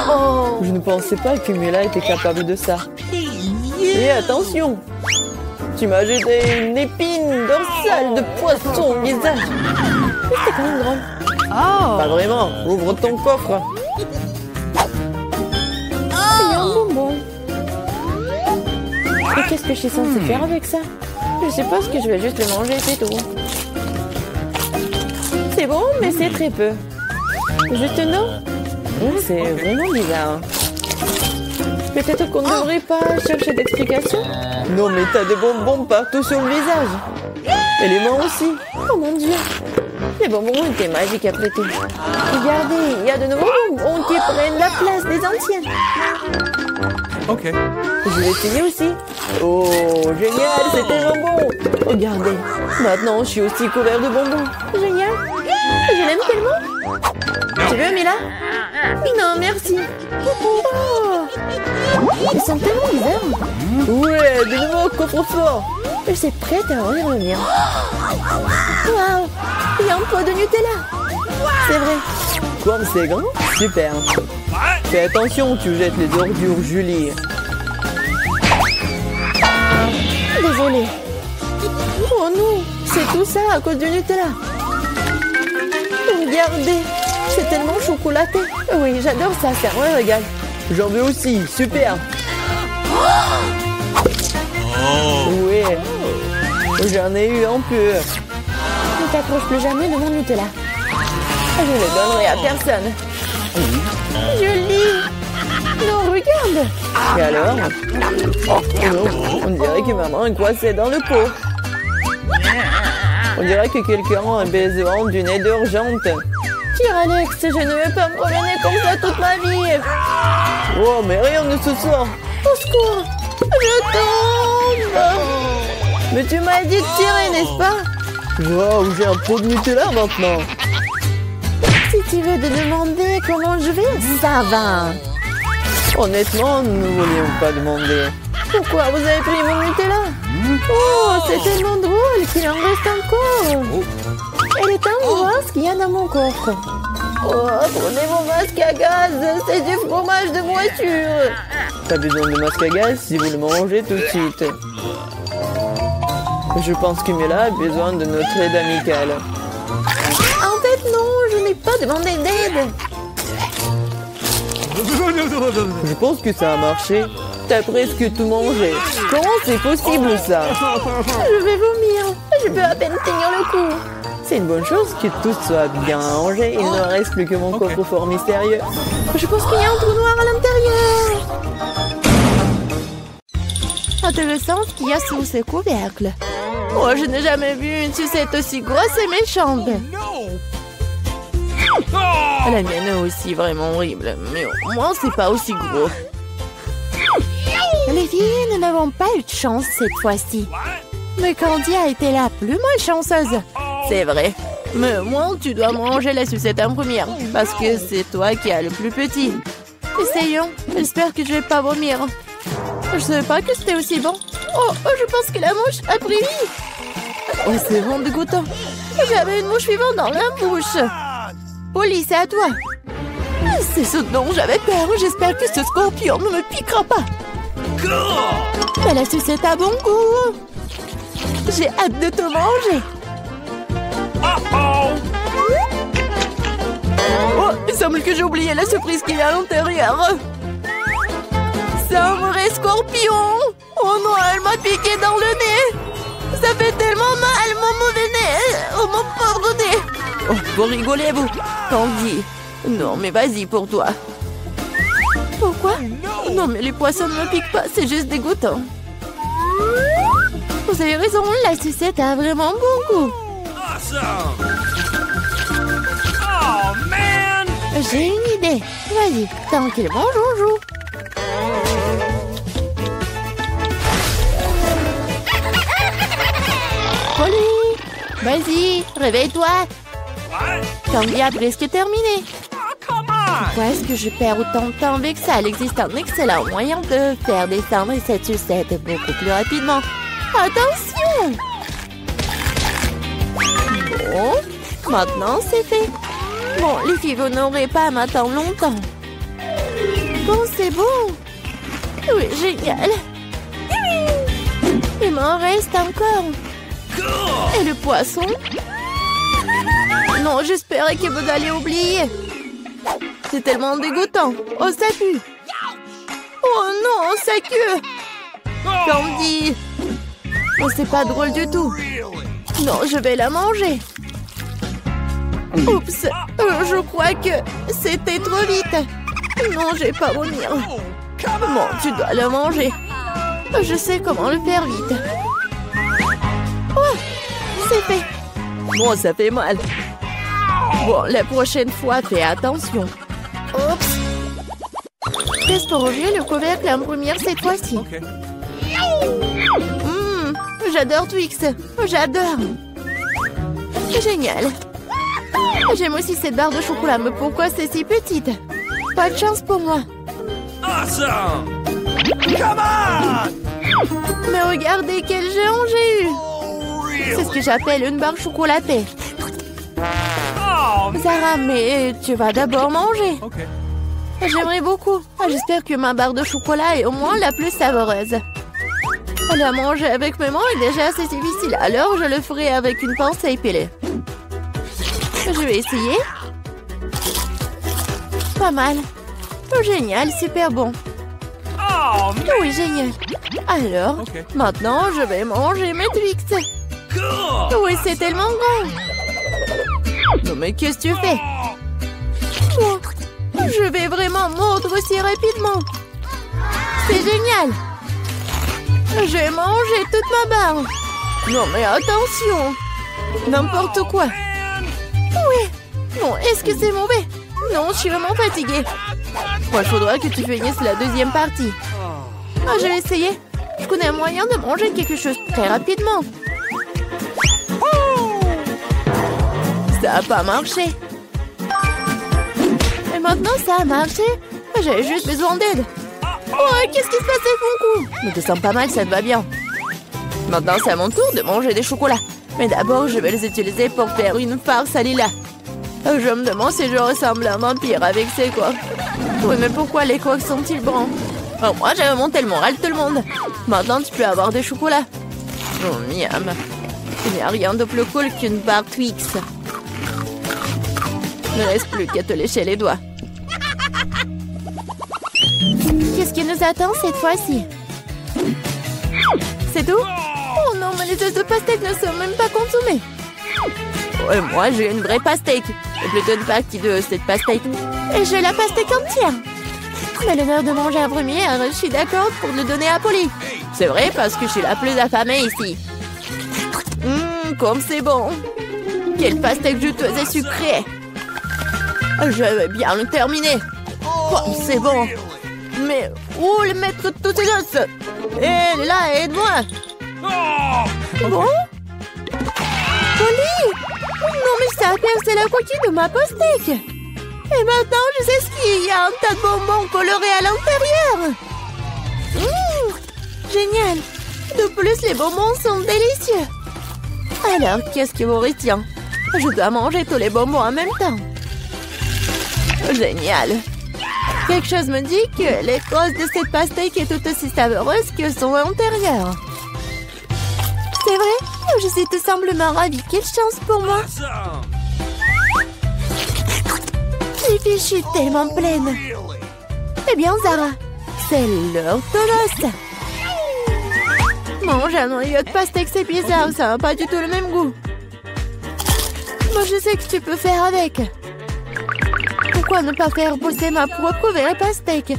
Oh! Je ne pensais pas que Mila était capable de ça. Et attention, tu m'as jeté une épine dorsale de poisson au visage. C'était quand même drôle. Pas vraiment. Ouvre ton coffre. Il y a un bonbon. Mais qu'est-ce que je suis censée faire avec ça? Je suppose que je vais juste le manger, c'est tout. C'est bon, mais c'est très peu. Juste une dent? C'est vraiment bizarre. Peut-être qu'on ne devrait pas chercher d'explications? Non, mais t'as des bonbons partout sur le visage. Et les mains aussi. Oh mon Dieu. Les bonbons étaient magiques après tout. Regardez, il y a de nouveaux bonbons qui prennent la place des anciens. Okay. Je vais essayer aussi. Oh, génial, c'est tellement bon. Regardez, maintenant je suis aussi couvert de bonbons. Génial. Je l'aime tellement. Tu veux, Mila? Non, merci. Oh, ils sont tellement bizarres. Ouais, de nouveau coffre-fort. Je suis prête à en revenir. Waouh, il y a un pot de Nutella. C'est vrai. Quoi, c'est grand? Super. Fais attention, tu jettes les ordures, Julie. Désolée. Oh non, c'est tout ça à cause du Nutella. Regardez, c'est tellement chocolaté. Oui, j'adore ça, c'est un régal. J'en veux aussi, super. Oui, j'en ai eu un peu. Ne t'approche plus jamais de mon Nutella. Je ne le donnerai à personne. Julie! Non, regarde! Et alors? Oh non, on dirait que maman est coincée dans le pot. On dirait que quelqu'un a besoin d'une aide urgente. Tire, Alex, je ne vais pas me promener comme ça toute ma vie. Oh, mais rien ne se sort. Au secours! Je tombe! Mais tu m'as dit de tirer, n'est-ce pas? Wow, j'ai un pot de Nutella maintenant. Si tu veux te demander comment je vais, ça va. Honnêtement, nous ne voulions pas demander. Pourquoi vous avez pris mon Nutella? Oh, c'est tellement drôle qu'il en reste encore. Elle est amoureuse qu'il y a dans mon coffre. Oh, prenez mon masque à gaz, c'est du fromage de voiture. Pas besoin de masque à gaz si vous le mangez tout de suite. Je pense que Mila a besoin de notre aide amicale. En fait, non, je n'ai pas demandé d'aide. Je pense que ça a marché. T'as presque tout mangé. Comment c'est possible, ça? Je vais vomir. Je peux à peine tenir le coup. C'est une bonne chose que tout soit bien rangé. Il ne reste plus que mon coffre-fort mystérieux. Je pense qu'il y a un trou noir à l'intérieur. Intéressant ce qu'il y a sous ce couvercle. Oh, je n'ai jamais vu une sucette aussi grosse et méchante. La mienne est aussi vraiment horrible, mais au moins c'est pas aussi gros. Les filles, nous n'avons pas eu de chance cette fois-ci. Mais Candy a été la plus malchanceuse. C'est vrai. Mais moi, tu dois manger la sucette en première, parce que c'est toi qui as le plus petit. Essayons. J'espère que je vais pas vomir. Je savais pas que c'était aussi bon. Oh, je pense que la mouche a pris vie. Oh, c'est vraiment dégoûtant. J'avais une mouche vivante dans la bouche. Polly, c'est à toi. C'est ce dont j'avais peur. J'espère que ce scorpion ne me piquera pas. Mais la sucette a bon goût. J'ai hâte de te manger. Oh, il semble que j'ai oublié la surprise qu'il y a à l'intérieur. C'est un vrai scorpion. Oh non, elle m'a piqué dans le nez. Ça fait tellement mal, mon mauvais nez. Oh, mon pauvre nez. Oh, pour rigoler, vous. Candy. Non, mais vas-y pour toi. Pourquoi? Non, mais les poissons ne me piquent pas, c'est juste dégoûtant. Vous avez raison, la sucette a vraiment bon goût. J'ai une idée. Vas-y, tranquillement, joujou. Polly, vas-y, réveille-toi. Candy a presque terminé. Pourquoi est-ce que je perds autant de temps avec ça? Il existe un excellent moyen de faire descendre cette sucette beaucoup plus rapidement. Attention! Bon, maintenant c'est fait. Bon, les filles, vous n'aurez pas à m'attendre longtemps. Bon, c'est bon. Oui, génial. Il m'en reste encore. Et le poisson? Non, j'espérais que vous alliez oublier. C'est tellement dégoûtant. Oh, ça pue. Oh non, ça queue. Candy. Oh, c'est pas drôle du tout. Non, je vais la manger. Oups, je crois que c'était trop vite. Non, je vais pas vomir. Bon, tu dois le manger. Je sais comment le faire vite. Oh, c'est fait. Bon, ça fait mal. Bon, la prochaine fois, fais attention. Oups. Reste pour ouvrir le couvercle en première cette fois-ci. Okay. J'adore Twix. J'adore. Génial. J'aime aussi cette barre de chocolat, mais pourquoi c'est si petite? Pas de chance pour moi. Awesome! Come on! Mais regardez quel géant j'ai eu. C'est ce que j'appelle une barre chocolatée. Oh, Zara, mais tu vas d'abord manger. okay. J'aimerais beaucoup. J'espère que ma barre de chocolat est au moins la plus savoureuse. La manger avec mes mains est déjà assez difficile, alors je le ferai avec une pince à épiler. Je vais essayer. Pas mal. Oh, génial, super bon. Oh, Oui, génial. Alors, Ok. maintenant, je vais manger mes Twix. cool! Oui, c'est tellement grand. Non, mais qu'est-ce que tu fais? Oh, je vais vraiment mordre aussi rapidement. C'est génial. Je vais manger toute ma barre. Non, mais attention. N'importe quoi. Oui. Non, est-ce que c'est mauvais? Non, je suis vraiment fatiguée. Bon, il faudra que tu finisses la deuxième partie. Ah, je vais essayer. Je connais un moyen de manger quelque chose très rapidement. Ça n'a pas marché. Et maintenant, ça a marché. J'avais juste besoin d'aide. Oh, qu'est-ce qui se passe avec mon cou? Je te sens pas mal, ça te va bien. Maintenant, c'est à mon tour de manger des chocolats. Mais d'abord, je vais les utiliser pour faire une farce à Lila. Je me demande si je ressemble à un vampire avec ces coiffes. Oui, mais pourquoi les coiffes sont-ils bruns? Oh, moi, j'avais monté le moral de tout le monde. Maintenant, tu peux avoir des chocolats. Oh, miam. Il n'y a rien de plus cool qu'une barre Twix. Il ne reste plus qu'à te lécher les doigts. Qu'est-ce qui nous attend cette fois-ci? C'est tout? Oh non, mais les œufs de pastèque ne sont même pas consommés. Ouais, moi, j'ai une vraie pastèque. C'est plutôt une partie de cette pastèque. Et j'ai la pastèque entière. Mais l'honneur de manger un premier, alors je suis d'accord pour le donner à Polly. C'est vrai parce que je suis la plus affamée ici. Comme c'est bon. Quelle pastèque juteuse et sucrée. Je vais bien le terminer. Comme c'est bon. Mais où le mettre tous ces os? Et là, aide-moi. Bon? Polly! Non, mais ça a percé la coquille de ma pastèque. Et maintenant, je sais ce qu'il y a un tas de bonbons colorés à l'intérieur. Génial. De plus, les bonbons sont délicieux. Alors, qu'est-ce qui vous retient? Je dois manger tous les bonbons en même temps. Génial. Quelque chose me dit que l'écorce de cette pastèque est tout aussi savoureuse que son intérieur. C'est vrai? Je suis tout simplement ravie. Quelle chance pour moi. Les filles, je suis tellement pleine. Eh bien, Zara, c'est l'heure de l'os. Manger un noyau de pastèque, c'est bizarre. Ça n'a pas du tout le même goût. Moi, je sais que tu peux faire avec. Pourquoi ne pas faire pousser ma propre vraie pastèque?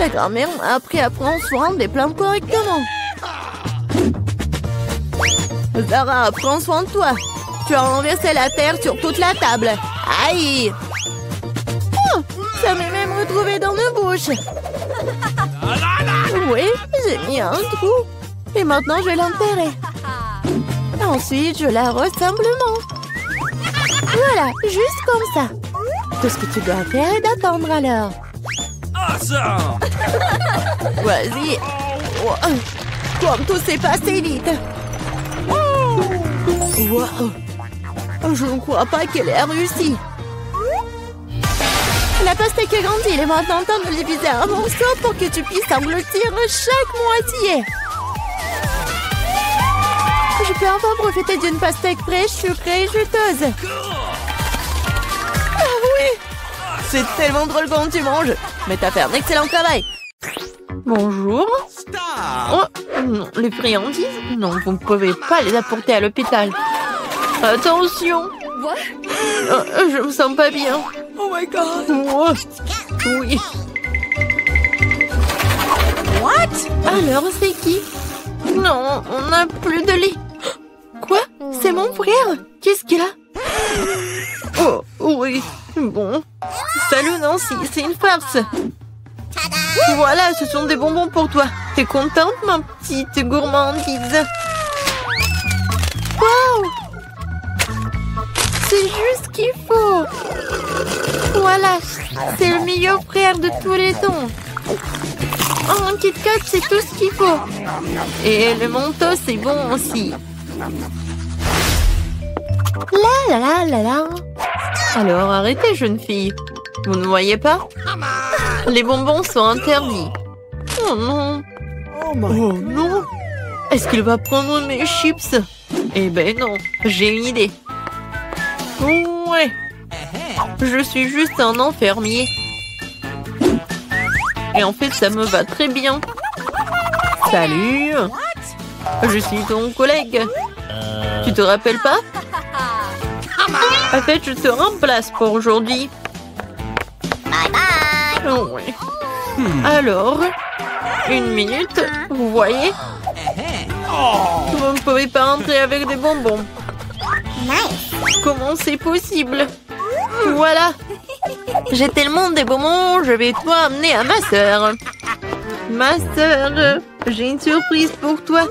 La grand-mère m'a appris à prendre soin des plantes correctement. Zara, prends soin de toi. Tu as renversé la terre sur toute la table. Aïe! Oh, ça m'est même retrouvé dans ma bouche. Oui, j'ai mis un trou. Et maintenant, je vais l'enterrer. Ensuite, je l'arrose simplement. Voilà, juste comme ça. Tout ce que tu dois faire est d'attendre alors. Awesome! Vas-y. Oh, comme tout s'est passé vite. Wow. Je ne crois pas qu'elle ait réussi. La pastèque est grandie. Il est maintenant temps de diviser un morceau pour que tu puisses engloutir chaque moitié. Je peux enfin profiter d'une pastèque fraîche, sucrée et juteuse. Ah oui! C'est tellement drôle quand tu manges. Mais t'as fait un excellent travail. Bonjour. Oh, non, les friandises? Non, vous ne pouvez pas les apporter à l'hôpital. Attention, Je me sens pas bien. Oh my god. Oh, oui. Alors, c'est qui? Non, on n'a plus de lit. Quoi? C'est mon frère? Qu'est-ce qu'il a? Oh, oui. Bon. Salut Nancy, c'est une farce. Voilà, ce sont des bonbons pour toi. T'es contente, ma petite gourmandise? Wow! C'est juste ce qu'il faut. Voilà, c'est le meilleur frère de tous les temps. Oh, un Kit Kat, c'est tout ce qu'il faut. Et le Mentos, c'est bon aussi. La la la la la. Alors, arrêtez, jeune fille. Vous ne voyez pas? Les bonbons sont interdits. Oh non. Oh non. Est-ce qu'il va prendre mes chips? Eh ben non, j'ai une idée. Ouais. Je suis juste un enfermier. Et en fait, ça me va très bien. Salut. Je suis ton collègue. Tu te rappelles pas? En fait, je te remplace pour aujourd'hui. Ouais. Alors, une minute, vous voyez? Vous ne pouvez pas entrer avec des bonbons. Comment c'est possible? Voilà. J'ai tellement des bonbons, je vais toi amener à ma sœur. Ma sœur, j'ai une surprise pour toi.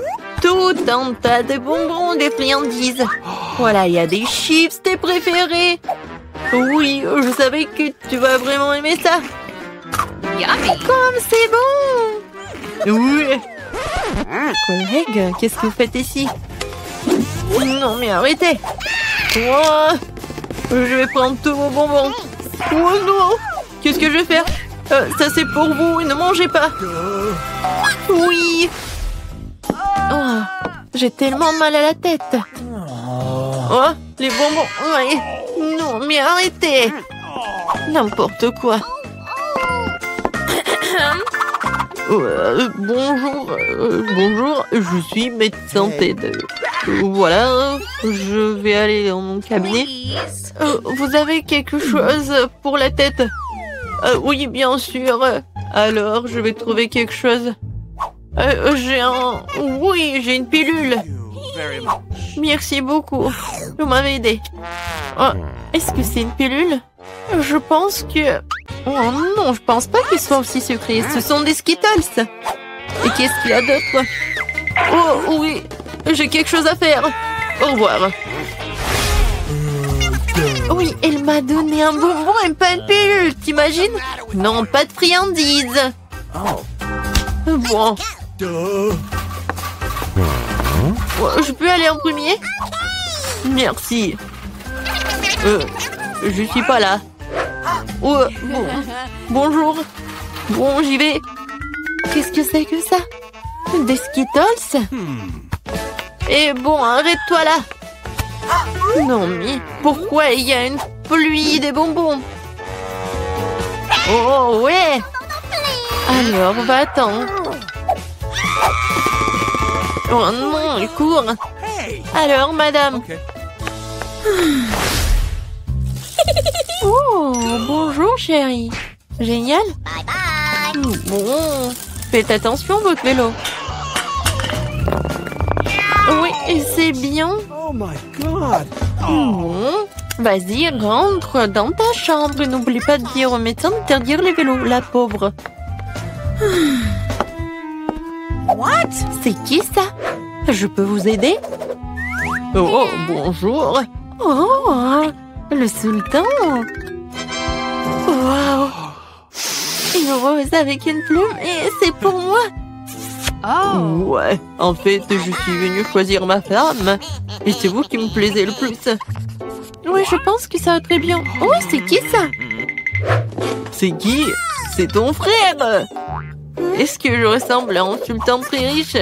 Tout un tas de bonbons, des friandises. Voilà, il y a des chips, tes préférés. Oui, je savais que tu vas vraiment aimer ça. Comme c'est bon. Oui. Collègue, qu'est-ce que vous faites ici? Non, mais arrêtez. Oh, je vais prendre tous vos bonbons. Oh non. Qu'est-ce que je vais faire? Ça, c'est pour vous. Ne mangez pas. Oui. Oh, j'ai tellement mal à la tête. Oh, les bonbons. Ouais. Non, mais arrêtez. N'importe quoi. Bonjour, bonjour, je suis médecin TED. Voilà, je vais aller dans mon cabinet. Vous avez quelque chose pour la tête? Oui, bien sûr. Alors, je vais trouver quelque chose. Oui, j'ai une pilule. Merci beaucoup. Vous m'avez aidé. Oh, est-ce que c'est une pilule? Je pense que... Oh non, je pense pas qu'ils soient aussi sucrés. Ce sont des Skittles. Et qu'est-ce qu'il y a d'autre? Oh oui, j'ai quelque chose à faire. Au revoir. Oui, elle m'a donné un bonbon et pas une pilule, t'imagines? Non, pas de friandises. Bon. Je peux aller en premier? Merci. Je suis pas là. Oh, bon. Bonjour. Bon, j'y vais. Qu'est-ce que c'est que ça? Des Skittles? Et bon, arrête-toi là. Non, mais pourquoi il y a une pluie des bonbons? Oh, ouais. Alors, va-t'en. Oh non, il court. Alors, madame. Oh, bonjour, chérie. Génial. Bon, faites attention, votre vélo. Oui, c'est bien. Oh my god. Bon, vas-y, rentre dans ta chambre. N'oublie pas de dire au médecin d'interdire les vélos, la pauvre. What? C'est qui ça? Je peux vous aider? Oh, bonjour. Oh, le sultan. Wow. Une rose avec une plume et c'est pour moi. Oh. Ouais, en fait, je suis venue choisir ma femme. Et c'est vous qui me plaisez le plus. Oui, je pense que ça va très bien. Oh, c'est qui ça? C'est qui? C'est ton frère. Est-ce que je ressemble à un sultan très riche?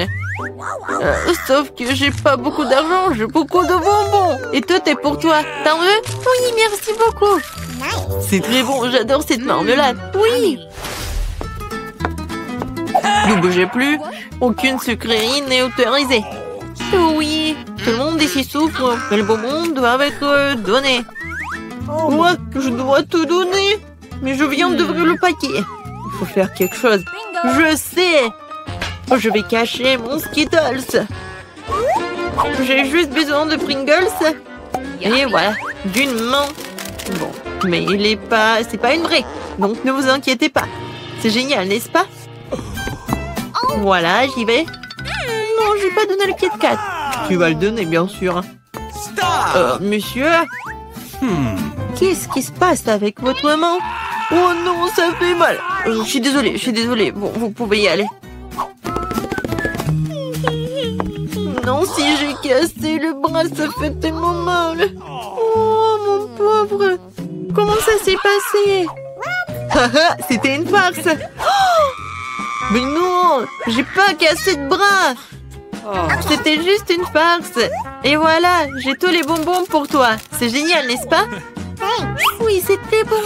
Sauf que j'ai pas beaucoup d'argent, j'ai beaucoup de bonbons. Et tout est pour toi. T'en veux? Oui, merci beaucoup. C'est très bon, j'adore cette marmelade. Oui. Ne bougez plus. Aucune sucrerie n'est autorisée. Oui, Tout le monde ici souffre. Les bonbons doivent être donnés. Moi, je dois tout donner. Mais je viens d'ouvrir le paquet. Il faut faire quelque chose. Je sais. Je vais cacher mon Skittles. J'ai juste besoin de Pringles. Et voilà, d'une main. Bon, mais c'est pas une vraie. Donc ne vous inquiétez pas. C'est génial, n'est-ce pas? Voilà, j'y vais. Non, j'ai pas donné le Kit Kat. Tu vas le donner, bien sûr. Monsieur? Qu'est-ce qui se passe avec votre main? Oh non, ça fait mal. Je suis désolée. Bon, vous pouvez y aller. Non, si j'ai cassé le bras, ça fait tellement mal. Oh, mon pauvre. Comment ça s'est passé? Haha, c'était une farce. Oh, mais non, j'ai pas cassé de bras. C'était juste une farce. Et voilà, j'ai tous les bonbons pour toi. C'est génial, n'est-ce pas? Oui, c'était bon.